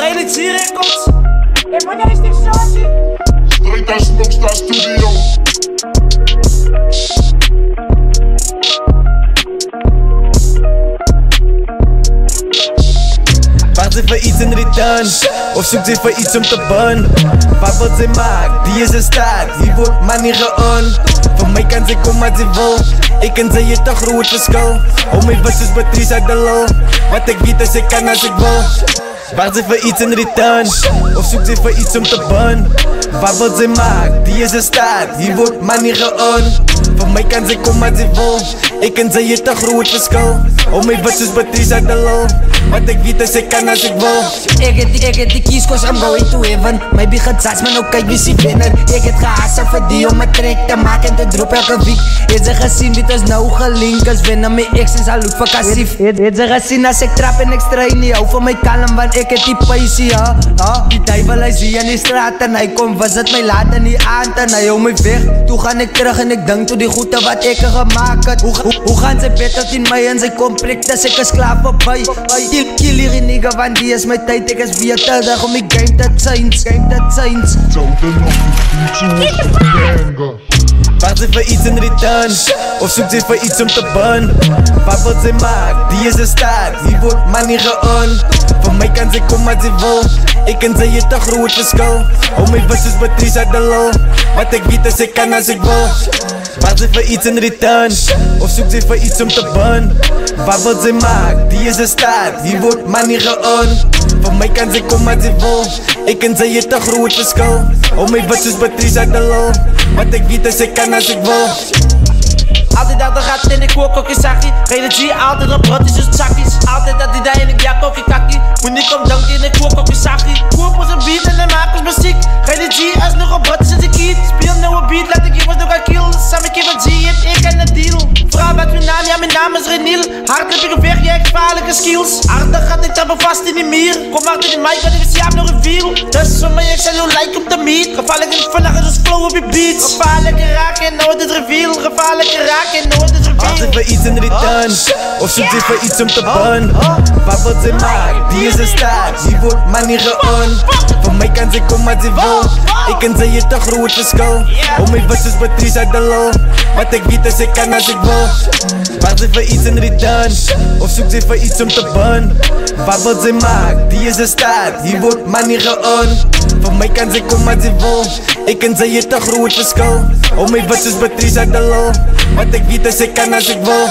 Religi Records. Wanneer is dit zo? Straight as Smokstar Studio. Wacht ze voor iets in return, of zoekt ze voor iets om te burn? Wat wat ze maakt, die is een staat, hier wordt money geon. Voor mij kan ze komen wat ze wil, ik en zij is toch groot verschil. Hou mij vast soos Patrice uit de lul, wat ik weet is ik kan als ik wil. Wacht ze voor iets in return, of zoekt ze voor iets om te burn? Wat wat ze maakt, die is een staat, hier wordt money geon. Voor mij kan ze komen wat ze wil, ik en zij is toch groot verschil. Hou mij vast soos Patrice uit de lul, wat ik weet is ik kan als ik wil. Ik heb die kies cause I'm going to heaven. My big gezaad, maar ook kijk wie ze winnen. Ik heb gehaast voor die om een track te maken en te drop elke week. Het ze gezien, dit is nou gelinkt. Als winnen mijn ex is al look vakantief. Het ze gezien als ik trap en ik strijd niet hou van mijn kalm, want ik heb die paisie, ja. Die duivel hij zie in die straat en hij komt, was het mij later niet aan en hij hou mij weg. Toen ga ik terug en ik denk toe die goede wat ik er gemaakt had. Hoe gaan ze beter in mij en ze komt prik, dat ik een slaap voorbij. Kill hier in nigga, want die is mijn tijd, ik is weer te dag om die game dat zijn. Wacht ze voor iets in return, of zoekt ze voor iets om te burn? Wat wat ze maakt, die is een staat, hier wordt money geon. Voor mij kan ze komen wat ze wil, ik en zij is toch groot verschil. Hou mij vast soos Patrice uit de lul, wat ik weet is ik kan als ik wil. Wacht ze voor iets in return, of zoekt ze voor iets om te burn? Wat wat ze maakt, die is een staat, hier wordt money geon. Voor mij kan ze komen wat ze wil, ik en zij is toch groot verschil. Hou mij vast soos Patrice uit de lul, wat ik weet is ik kan als ik wil. Altijd dat er gaat en ik hoor kokkie-sakkie. Religi altijd op rotties dus zakkies. Altijd dat die daar en ik ja kokkie-kakkie. Moet niet om dank en ik hoor kokkie-sakkie. Koop ons een beat en dan maak ons muziek. Religi als nog op rotties als ik kiet. Speel nou een beat, laat ik hier was nog een kill. Samen ik even G en ik en een deal. Vrouw wat mijn naam, ja mijn naam is Reniel. Hard heb ik een weg, jij gevaarlijke skills. Aardig gaat ik trappen vast in die mier. Kom achter die mic, want ik is jaap nog een wiel. Dus voor mij ik zal jou like op de meet. Gevaarlijk in het verlagen, dus flow op je beats. Gevaarlijke raak en nooit het reveal. Gevaarlijke raak. Wacht ze voor iets in return, of zoekt ze voor iets om te burn? Wat wat ze maakt, die is een staat, hier wordt money geon. Voor mij kan ze komen wat ze wil, ik en zij is toch groot verschil. Hou mij vast soos Patrice uit de lul, wat ik weet is ik kan als ik wil. Wacht ze voor iets in return, of zoekt ze voor iets om te burn? Wat wat ze maakt, die is een staat, hier wordt money geon. Voor mij kan ze komen wat ze wil, ik en zij is toch groot verschil. Hou mij vast soos Patrice uit de lul, wat ik weet is ik kan als ik wil.